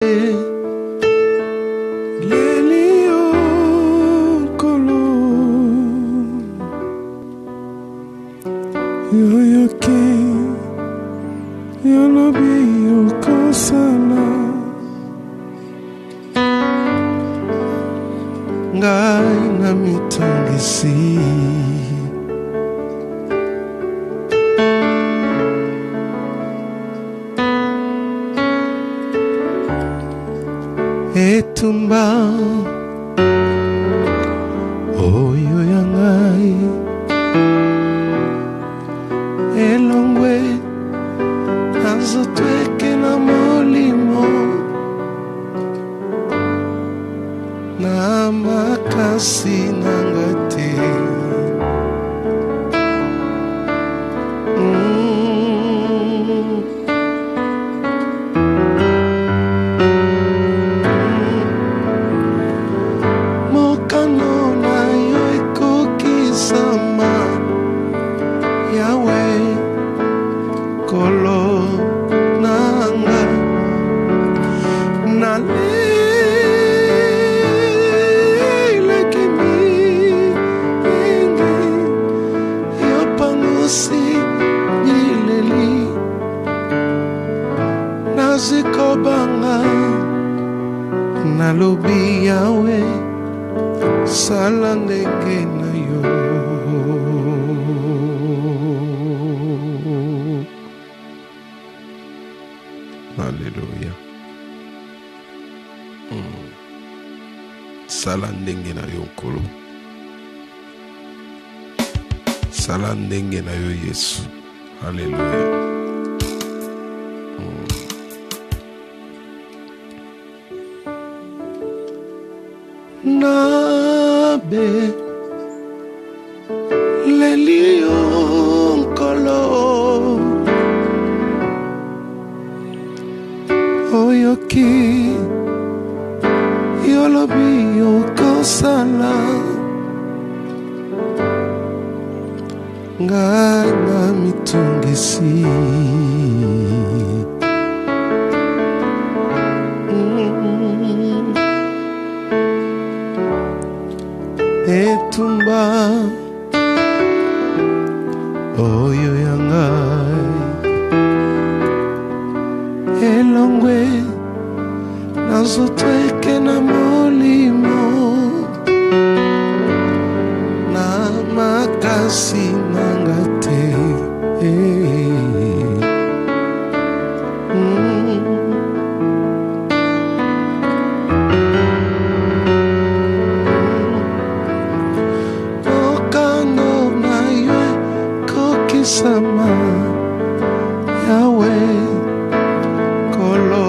Ngai na mitungisi etumba oyo ya ngai elongwe azotweke na molimo na makasi nanga te mokano na yo ekokisama yawe kolo nanga na zikobanga nalobi yawe sala ndenge na yo Haleluya sala ndenge na yo nkolo sala ndenge na yo Yesu Haleluya nabe lelio nkolo oyoki yolobi okosala ngai na mitungisi etumba oyo ya ngai elongwe nazotweke na molimo na makasi nanga te sama yawe kolo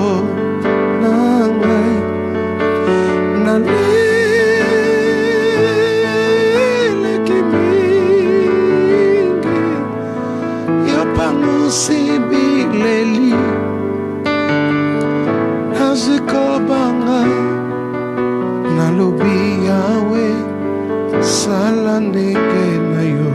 nangai na leleki mingi yopangusi bileli nazikobanga nalobi yawe sala ndenge na yo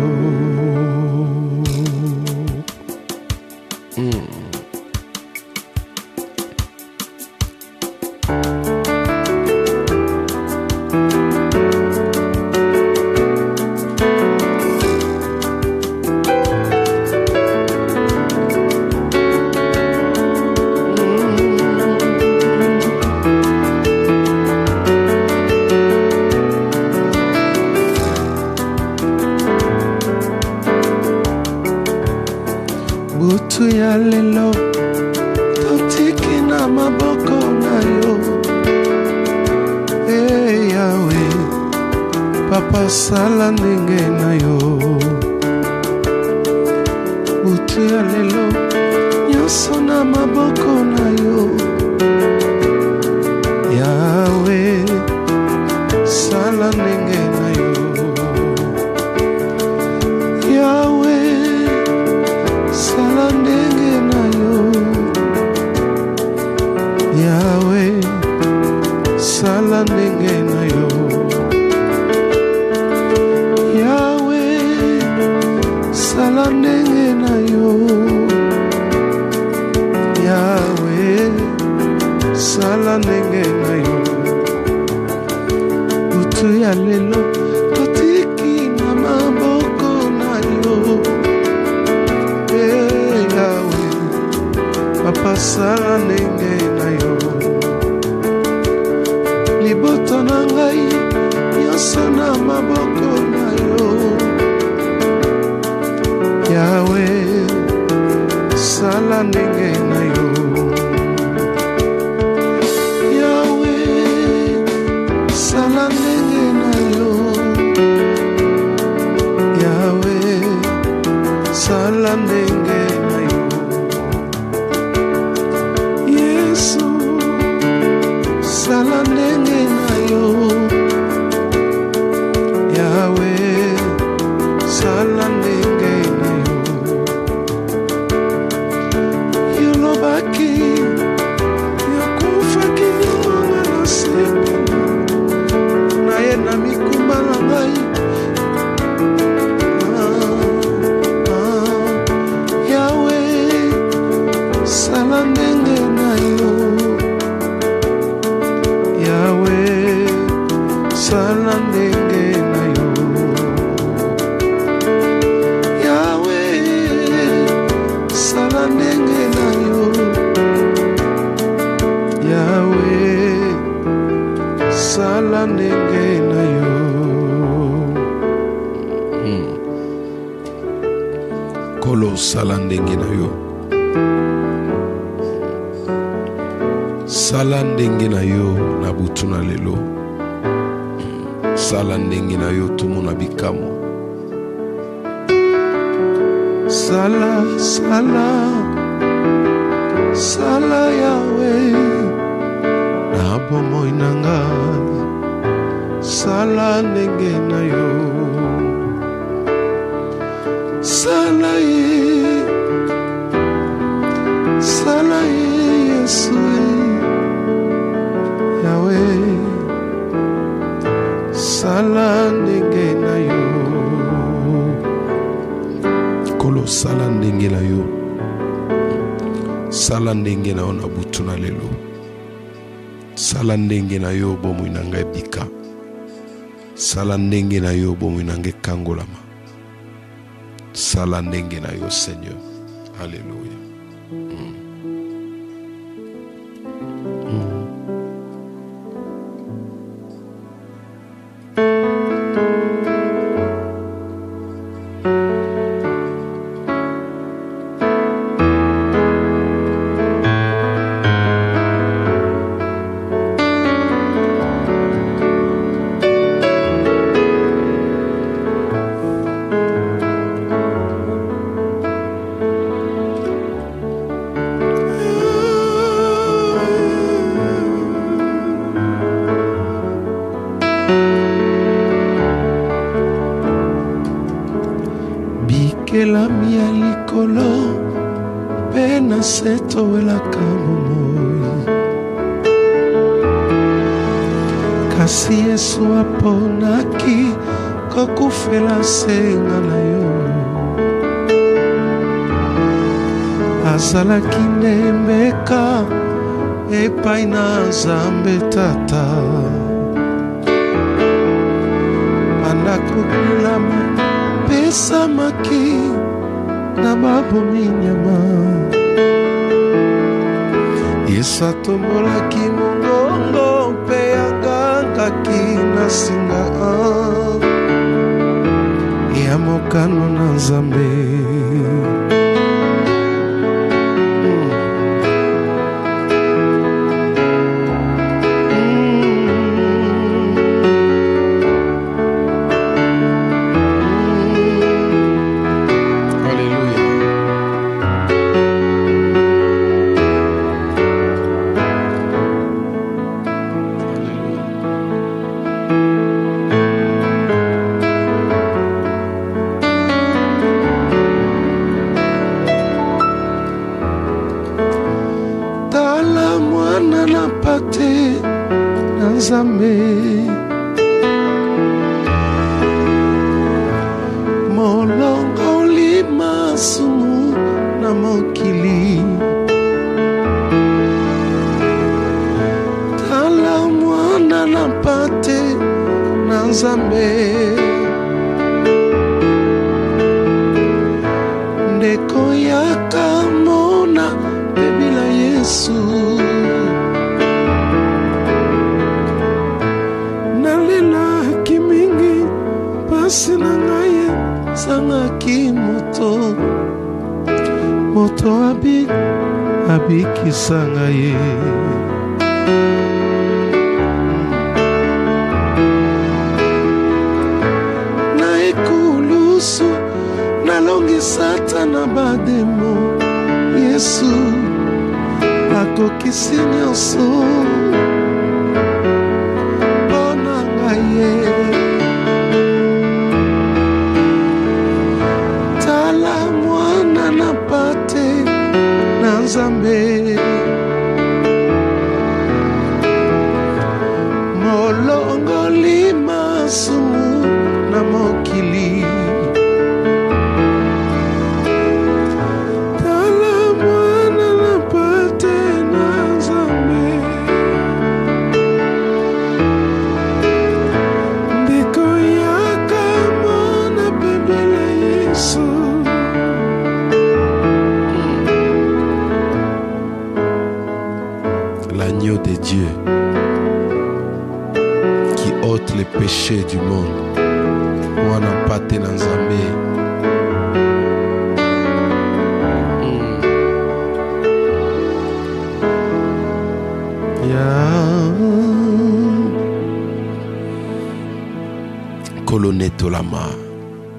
butu ya lelo totiki na maboko na yo yawe papa sala ndenge na yo butu ya lelo nyonso na maboko na yo yawe sala ndenge na yo yawe sala ndenge na yo yawe sala ndenge na yo yawe sala ndenge na yo yawe sala sala ndenge na yo. Butu ya lelo totiki na maboko na yo. Yawe papa sala ndenge na yo. Liboto na ngai nyonso na maboko na yo. Yawe sala ndenge na yo. Yawe sala ndenge na yo. Yawe sala ndenge na yo. Yesu sala ndenge na yo. Yawe sala ndenge na yo. Yolobaki yakufaki nyuma na sepe na ye na mikumba na ngai. Yawe sala ndenge na yo. Yawe sala ndenge na yo. Yawe sala ndenge na yo. Yawe sala ndenge na yo. Kolo sala ndenge na yo. Sala ndenge na yo na butu na lelo. Sala ndenge na yo tumu na bikamo. Sala, sala, sala Yawe na bomoi na ngai. Sala ndenge na yo. Sala ye, sala ye Yesu. Yawe sala ndenge na yo. Kolo sala ndenge na yo. Sala ndenge na yo na butu na lelo. Sala ndenge na yo bomoi na ngai bika. Sala ndenge na yo bomoi na ngai kangolama. Sala ndenge na yo Seigneur. Alléluia. Bikelami ya likolo pe na seto welaka momoi. Kasi Yesu aponaki kokufela senga na yo. Azalaki ndembeka epai na Nzambe Tata. Anakukulama pesamaki na babomi nyama. Yesu atombolaki mongongo mpe agangaki na singa ya mokano na Nzambe. Pate na Nzambe molongoli masumu na mokili mwana mpate na Nzambe ndeko yaka mona bebila Yesu nalelaki mingi pasi na ngai sangaki moto abikisa ngai na ekulusu nalongi Satana bademo Yesu akokisi nyonso mpona ngai tala mwana na mpate na Nzambe molongoli masumu na mokili tala mwana na mpate na Nzambe ndeko yaka mona bebele Yesu l'agneau de Dieu qui ôte les péchés du monde. Mwana mpate na Nzambe kolone tolama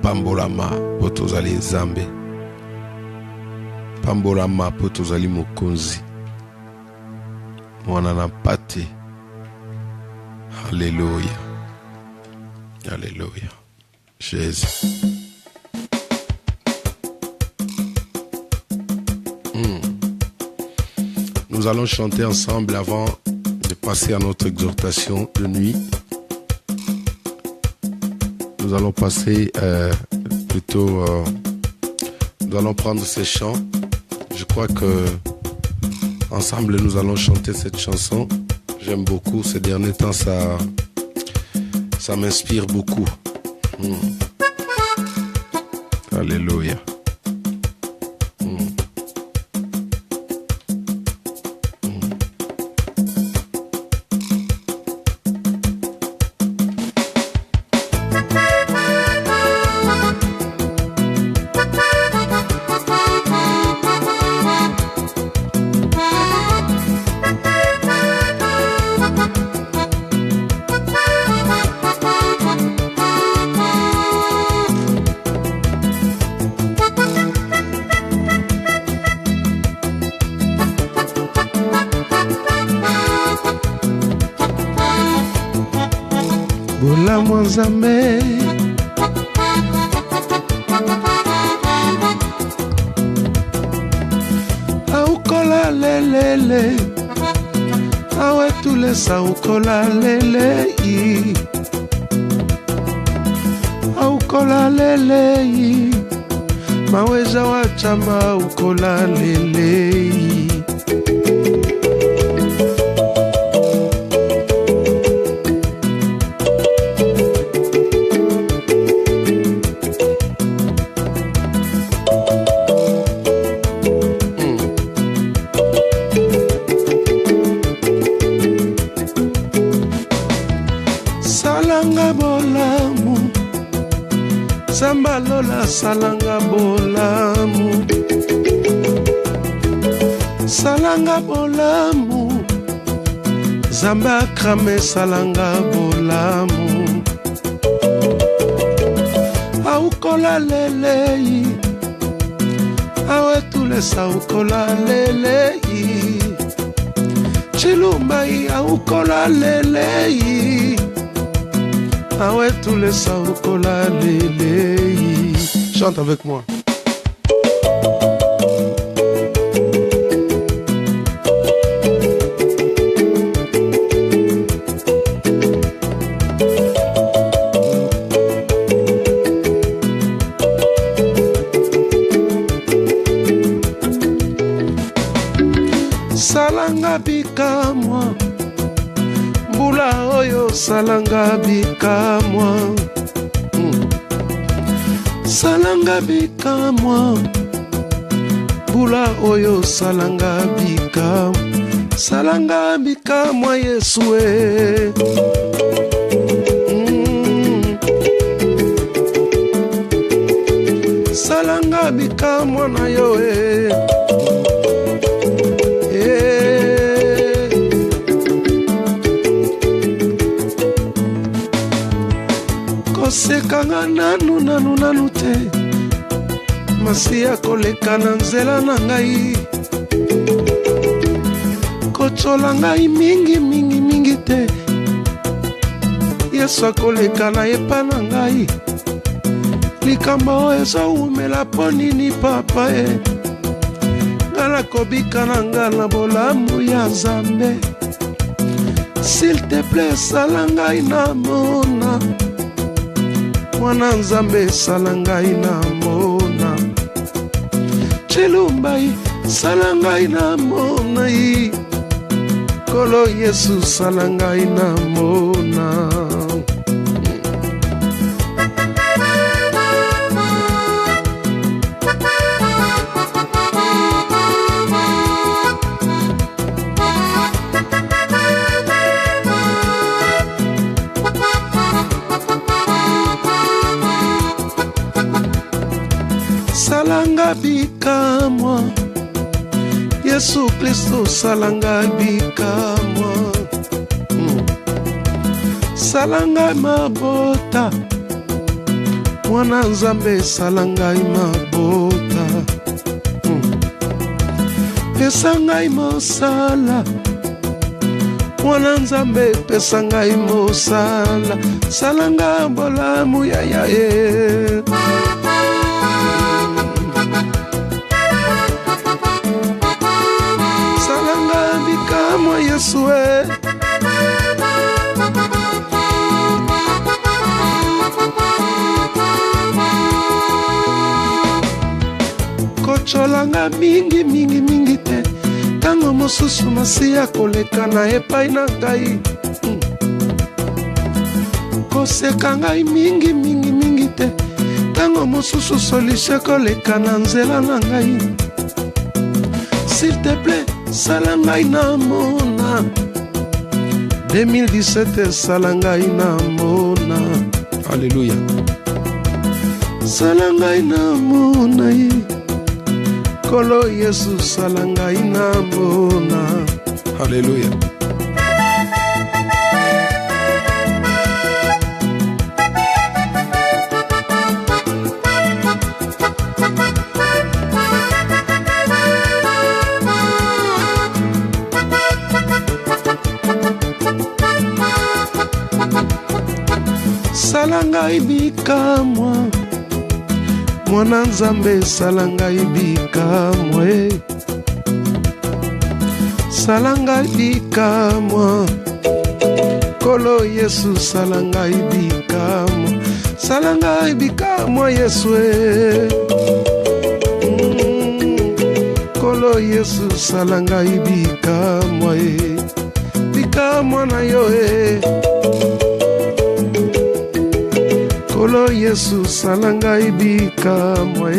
pambolama po tozali Nzambe pambolama po tozali mokonzi mwana na mpate. Alléluia. Alléluia. Jésus. Nous allons chanter ensemble avant de passer à notre exhortation de nuit. Nous allons passer nous allons prendre ces chants. Je crois que ensemble nous allons chanter cette chanson. J'aime beaucoup ces derniers temps, ça m'inspire beaucoup. Alléluia. Bolamu Nzambe aukola lelele awe tulesa aukola lele aukola lele maweja wachama aukola lele salanga bolamu Sambalola salanga bolamu salanga bolamu Zamba krame salanga bolamu aukola lelei awe tulesa aukola lelei chilumbai aukola lelei awe tulesa aukola lelei. Chante avec moi. Salanga bikamwa mbula oyo salanga bikamwa, salanga bikamwa, bula oyo salanga bikamwa, salanga bikamwa Yesue. Salanga bikamwa na yo kosekanga nanu te, masiya koleka na nzela na ngai, kochola ngai mingi te, Yesu akoleka na epa na ngai, likambo ezowumela mpo nini papa nga nakobika na nga na bolamu ya Nzambe. S'il te plaît sala ngai namona, mwana Nzambe sala ngai namona, Chilumbai sala ngai namona, Kolo Yesu sala ngai namona. Salanga bikamwa, Yesu Kristo salanga bikamwa, salanga mabota, mwana Nzambe salanga mabota, pesa ngai mosala, mwana Nzambe pesa ngai mosala, salanga bolamu ya bikamwa Yesue. Kocholanga mingi te, tango mosusu masiya koleka na epai na ngai, koseka ngai mingi te, tango mosusu solution koleka na nzela na ngai. S'il te plaît sala ngai namona, 2017 sala ngai namona, Alléluia. Sala ngai namona, Kolo Yesu sala ngai namona, Alléluia. Salanga bikamwa, mwana Nzambe salanga bikamwa, salanga bikamwa, Kolo Yesu salanga bikamwa, salanga bikamwa Yesue, Kolo Yesu salanga bikamwa, bikamwa na yo Kolo Yesu salanga bikamwa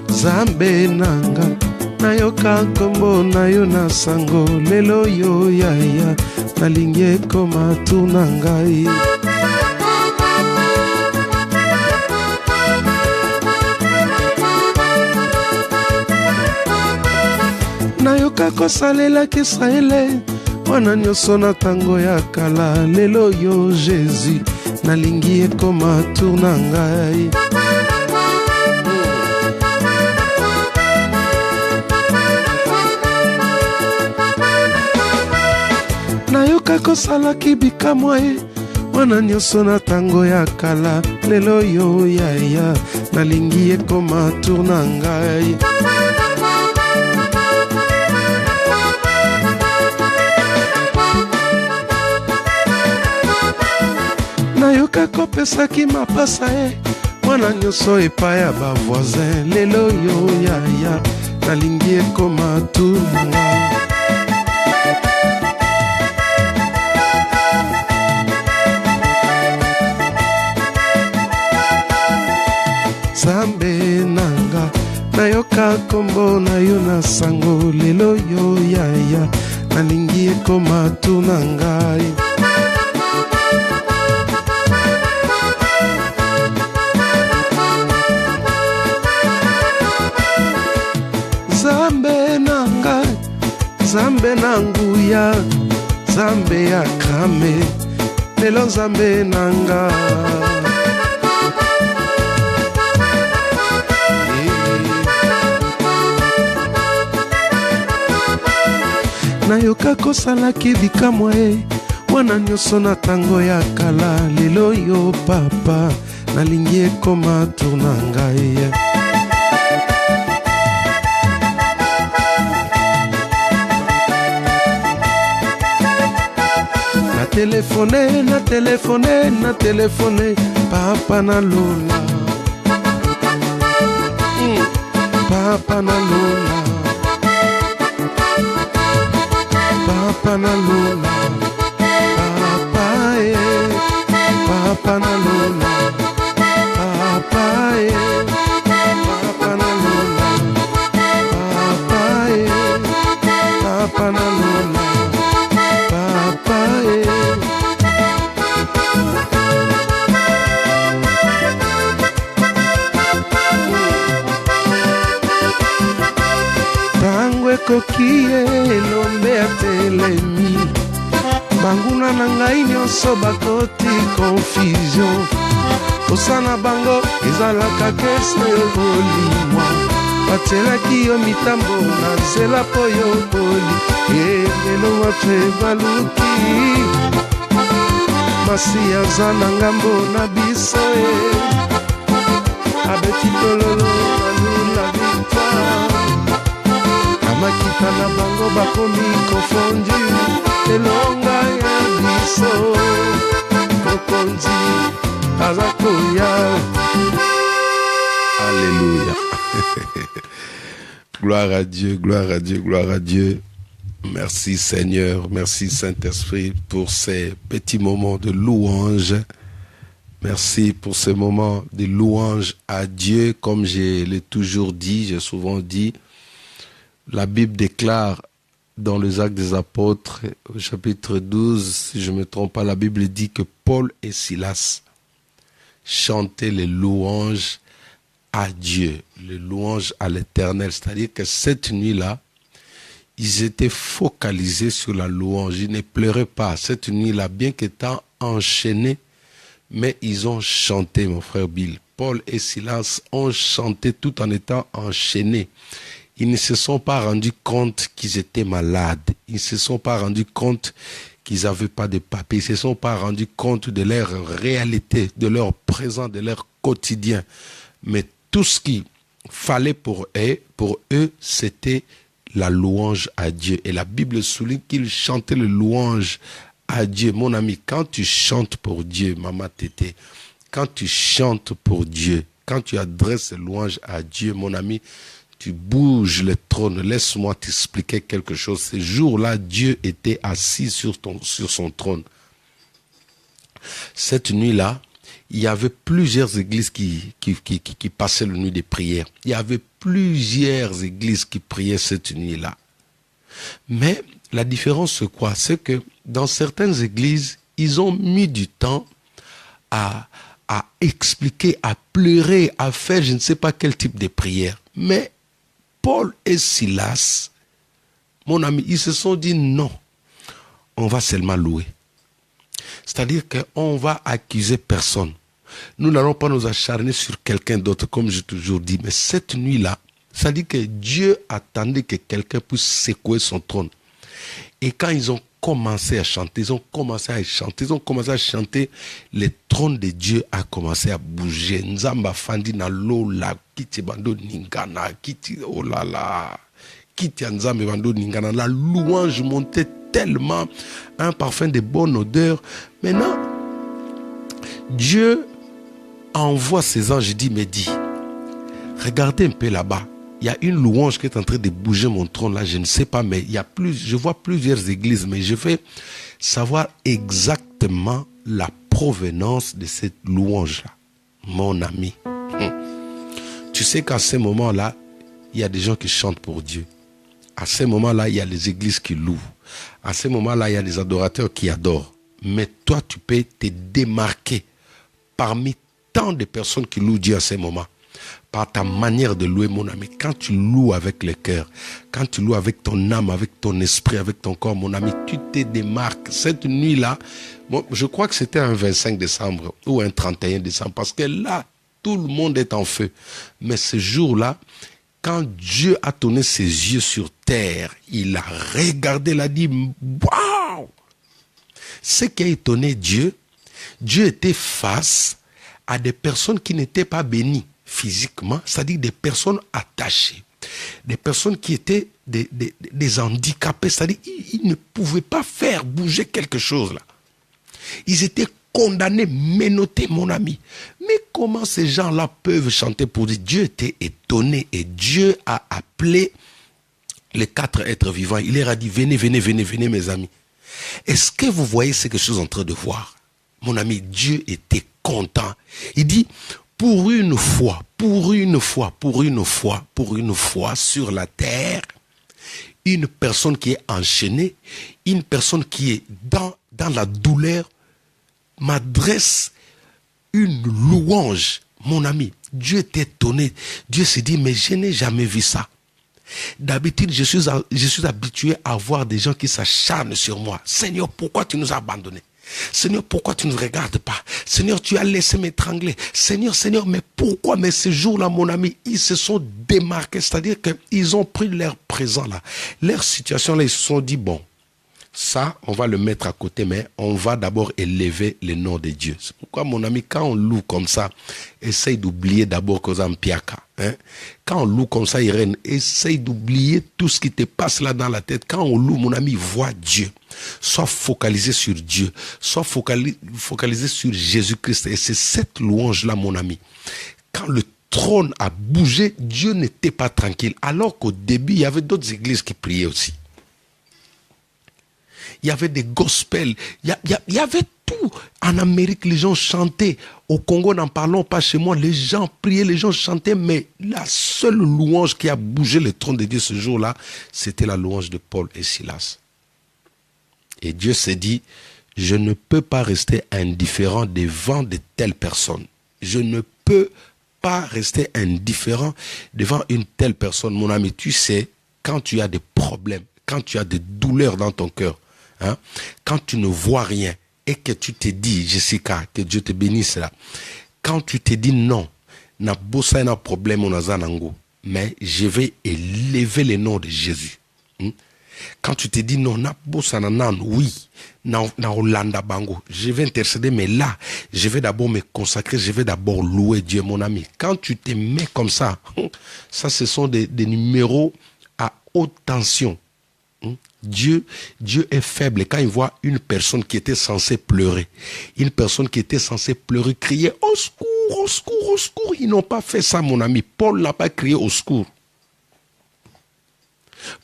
Nzambe nanga nayoka nkombo na yo na sango, lelo yo yaya nalingi ekoma tuna ngai. Nayoka kosalela Israele, wana nyonso na tango ya kala, lelo yo Jésus nalingi ekoma tuna ngai. Nayoka kosalaki bikamwa wana nyonso na tango ya kala, lelo yo yaya nalingi ekoma tuna ngai. Nayoka kopesaki mapasa mwana nyonso epai ya bavoisin lelo yo yaya nalingi ekoma tunanga Zambe nanga nayoka kombo na yo na sango lelo yo yaya nalingi ekoma tunanga Zambe nanguya Zambe ya kame lelo Zambe nanga nayoka kosalaki bikamwa wana nyonso na tango ya kala lelo yo papa nalingi ekoma tourna ngai na telefone papa na lola papa na lola papa na lola papa na lola papa papa na lola papa na lola papa tango ekoki elombe ya telemi banguna na ngai nyonso bakoti confusion kosana bango ezalaka kese yo bolimwa batielaki yo mitambo na nzela po yo boli lelo bape baluki masi aza na ngambo na biso abeti tololo balula bita amakita na bango bakomi kofondi elonga ya biso mokonzi aza koya. Alléluia. Gloire à Dieu, gloire à Dieu, gloire à Dieu. Merci Seigneur, merci Saint-Esprit pour ces petits moments de louange. Merci pour ces moments de louange à Dieu. Comme je l'ai toujours dit, j'ai souvent dit, la Bible déclare dans les Actes des Apôtres, au chapitre 12, si je ne me trompe pas, la Bible dit que Paul et Silas chantaient les louanges à Dieu, les louanges à l'Éternel. C'est-à-dire que cette nuit-là, ils étaient focalisés sur la louange. Ils ne pleuraient pas. Cette nuit-là, bien qu'étant enchaînés, mais ils ont chanté, mon frère Bill. Paul et Silas ont chanté tout en étant enchaînés. Ils ne se sont pas rendus compte qu'ils étaient malades. Ils ne se sont pas rendus compte qu'ils n'avaient pas de papiers. Ils ne se sont pas rendus compte de leur réalité, de leur présent, de leur quotidien. Mais tout ce qu'il fallait pour eux, c'était la louange à Dieu. Et la Bible souligne qu'ils chantaient le louange à Dieu. Mon ami, quand tu chantes pour Dieu, Maman Tété, quand tu chantes pour Dieu, quand tu adresses le louange à Dieu, mon ami, tu bouges le trône. Laisse-moi t'expliquer quelque chose. Ce jour-là, Dieu était assis sur son trône. Cette nuit-là, il y avait plusieurs églises qui passaient la nuit de prière. Il y avait plusieurs églises qui priaient cette nuit-là. Mais la différence, c'est quoi? C'est que dans certaines églises, ils ont mis du temps à expliquer, à pleurer, à faire je ne sais pas quel type de prière. Mais Paul et Silas, mon ami, ils se sont dit non, on va seulement louer. C'est-à-dire qu'on va accuser personne. Nous n'allons pas nous acharner sur quelqu'un d'autre, comme j'ai toujours dit. Mais cette nuit-là, ça dit que Dieu attendait que quelqu'un puisse secouer son trône. Et quand ils ont commencé à chanter, le trône de Dieu a commencé à bouger. Nzamba fandi na lola, kiti bando ningana, kiti oh là là, kiti nzambe bando ningana. La louange montait tellement, un parfum de bonne odeur. Maintenant, Dieu envoie ses anges, je dis, mais dis, regardez un peu là-bas. Il y a une louange qui est en train de bouger mon trône là, je ne sais pas, mais il y a je vois plusieurs églises, mais je vais savoir exactement la provenance de cette louange-là. Mon ami, tu sais qu'à ce moment-là, il y a des gens qui chantent pour Dieu. À ce moment-là, il y a les églises qui louent. À ce moment-là, il y a des adorateurs qui adorent. Mais toi, tu peux te démarquer parmi tant de personnes qui louent Dieu à ce moment. Par ta manière de louer, mon ami. Quand tu loues avec le cœur, quand tu loues avec ton âme, avec ton esprit, avec ton corps, mon ami, tu te démarques. Cette nuit-là, bon, je crois que c'était un 25 décembre ou un 31 décembre, parce que là, tout le monde est en feu. Mais ce jour-là, quand Dieu a tourné ses yeux sur terre, il a regardé, il a dit, waouh! Ce qui a étonné Dieu, Dieu était face à des personnes qui n'étaient pas bénies physiquement, c'est-à-dire des personnes attachées, des personnes qui étaient des handicapés, c'est-à-dire ils ne pouvaient pas faire bouger quelque chose là. Ils étaient condamnés, menottés, mon ami. Mais comment ces gens-là peuvent chanter pour Dieu? Dieu était étonné et Dieu a appelé les 4 êtres vivants. Il leur a dit, venez, venez, venez, venez mes amis. Est-ce que vous voyez ce que je suis en train de voir? Mon ami, Dieu était content. Il dit, pour une fois sur la terre, une personne qui est enchaînée, une personne qui est dans la douleur, m'adresse une louange. Mon ami, Dieu est étonné. Dieu s'est dit, mais je n'ai jamais vu ça. D'habitude, je suis habitué à voir des gens qui s'acharnent sur moi. Seigneur, pourquoi tu nous as abandonnés? Seigneur, pourquoi tu ne regardes pas? Seigneur, tu as laissé m'étrangler. Seigneur, Seigneur, mais pourquoi? Mais ce jour-là, mon ami, ils se sont démarqués. C'est-à-dire qu'ils ont pris leur présent là. Leur situation là, ils se sont dit, bon, ça, on va le mettre à côté, mais on va d'abord élever le nom de Dieu. C'est pourquoi, mon ami, quand on loue comme ça, essaye d'oublier d'abord que en piaka. Hein? Quand on loue comme ça, Irène, essaye d'oublier tout ce qui te passe là dans la tête. Quand on loue, mon ami, vois Dieu. Sois focalisé sur Dieu. Sois focalisé sur Jésus-Christ. Et c'est cette louange-là, mon ami. Quand le trône a bougé, Dieu n'était pas tranquille. Alors qu'au début, il y avait d'autres églises qui priaient aussi. Il y avait des gospels, il y avait tout. En Amérique, les gens chantaient. Au Congo, n'en parlons pas chez moi. Les gens priaient, les gens chantaient. Mais la seule louange qui a bougé le trône de Dieu ce jour-là, c'était la louange de Paul et Silas. Et Dieu s'est dit, je ne peux pas rester indifférent devant de telles personnes. Je ne peux pas rester indifférent devant une telle personne. Mon ami, tu sais, quand tu as des problèmes, quand tu as des douleurs dans ton cœur, hein, quand tu ne vois rien et que tu te dis, Jessica, que Dieu te bénisse là, quand tu te dis non, n'a pas un problème mais je vais élever le nom de Jésus. Quand tu te dis non, oui, je vais intercéder, mais là, je vais d'abord me consacrer, je vais d'abord louer Dieu, mon ami. Quand tu te mets comme ça, ça ce sont des numéros à haute tension. Dieu est faible. Et quand il voit une personne qui était censée pleurer, une personne qui était censée pleurer, crier au secours, au secours, au secours, ils n'ont pas fait ça, mon ami. Paul n'a pas crié au secours.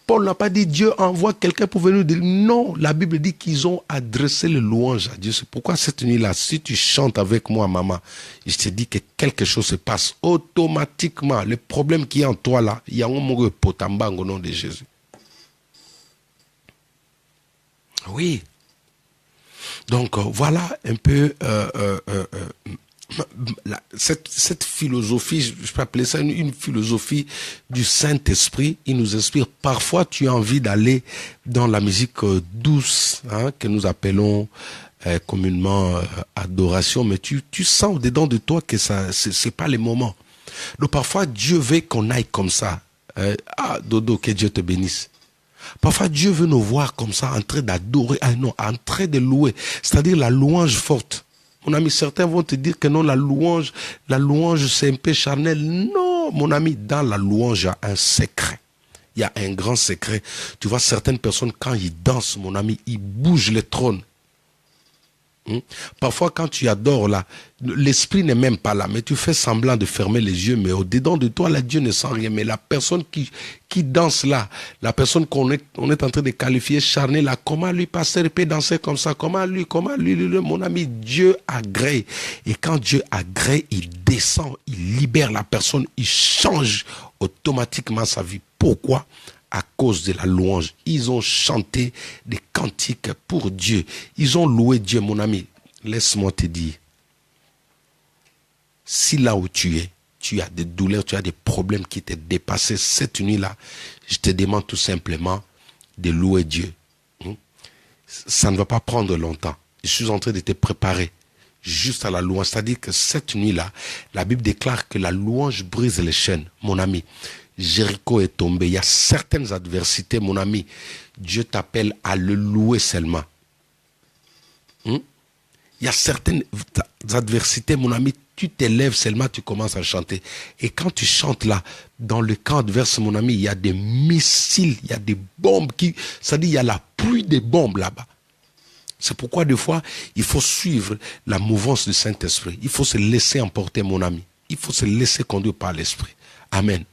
Paul n'a pas dit Dieu envoie quelqu'un pour venir dire. Non, la Bible dit qu'ils ont adressé le louange à Dieu. C'est pourquoi cette nuit-là, si tu chantes avec moi, maman, je te dis que quelque chose se passe automatiquement. Le problème qui est en toi là, il y a un mot potamba au nom de Jésus. Oui. Donc voilà un peu cette philosophie, je peux appeler ça une philosophie du Saint-Esprit. Il nous inspire. Parfois, tu as envie d'aller dans la musique douce, hein, que nous appelons communément adoration, mais tu sens au-dedans de toi que ça, c'est pas le moment. Donc parfois, Dieu veut qu'on aille comme ça. Dodo, que Dieu te bénisse. Parfois, Dieu veut nous voir comme ça, en train d'adorer, en train de louer. C'est-à-dire la louange forte. Mon ami, certains vont te dire que non, la louange, c'est un peu charnel. Non, mon ami, dans la louange, il y a un secret. Il y a un grand secret. Tu vois, certaines personnes, quand ils dansent, mon ami, ils bougent le trône. Parfois, quand tu adores là, l'esprit n'est même pas là, mais tu fais semblant de fermer les yeux, mais au-dedans de toi, là, Dieu ne sent rien. Mais la personne qui danse là, la personne on est en train de qualifier charnée là, comment lui, pasteur, peut danser comme ça? Comment lui, mon ami, Dieu agrée. Et quand Dieu agrée, il descend, il libère la personne, il change automatiquement sa vie. Pourquoi? À cause de la louange. Ils ont chanté des cantiques pour Dieu. Ils ont loué Dieu, mon ami. Laisse-moi te dire, si là où tu es, tu as des douleurs, tu as des problèmes qui t'ont dépassé cette nuit-là, je te demande tout simplement de louer Dieu. Ça ne va pas prendre longtemps. Je suis en train de te préparer juste à la louange. C'est-à-dire que cette nuit-là, la Bible déclare que la louange brise les chaînes, mon ami. Jéricho est tombé. Il y a certaines adversités, mon ami. Dieu t'appelle à le louer seulement. Il y a certaines adversités, mon ami. Tu t'élèves seulement, tu commences à chanter. Et quand tu chantes là, dans le camp adverse, mon ami, il y a des missiles, il y a des bombes c'est-à-dire il y a la pluie des bombes là-bas. C'est pourquoi des fois, il faut suivre la mouvance du Saint-Esprit. Il faut se laisser emporter, mon ami. Il faut se laisser conduire par l'Esprit. Amen.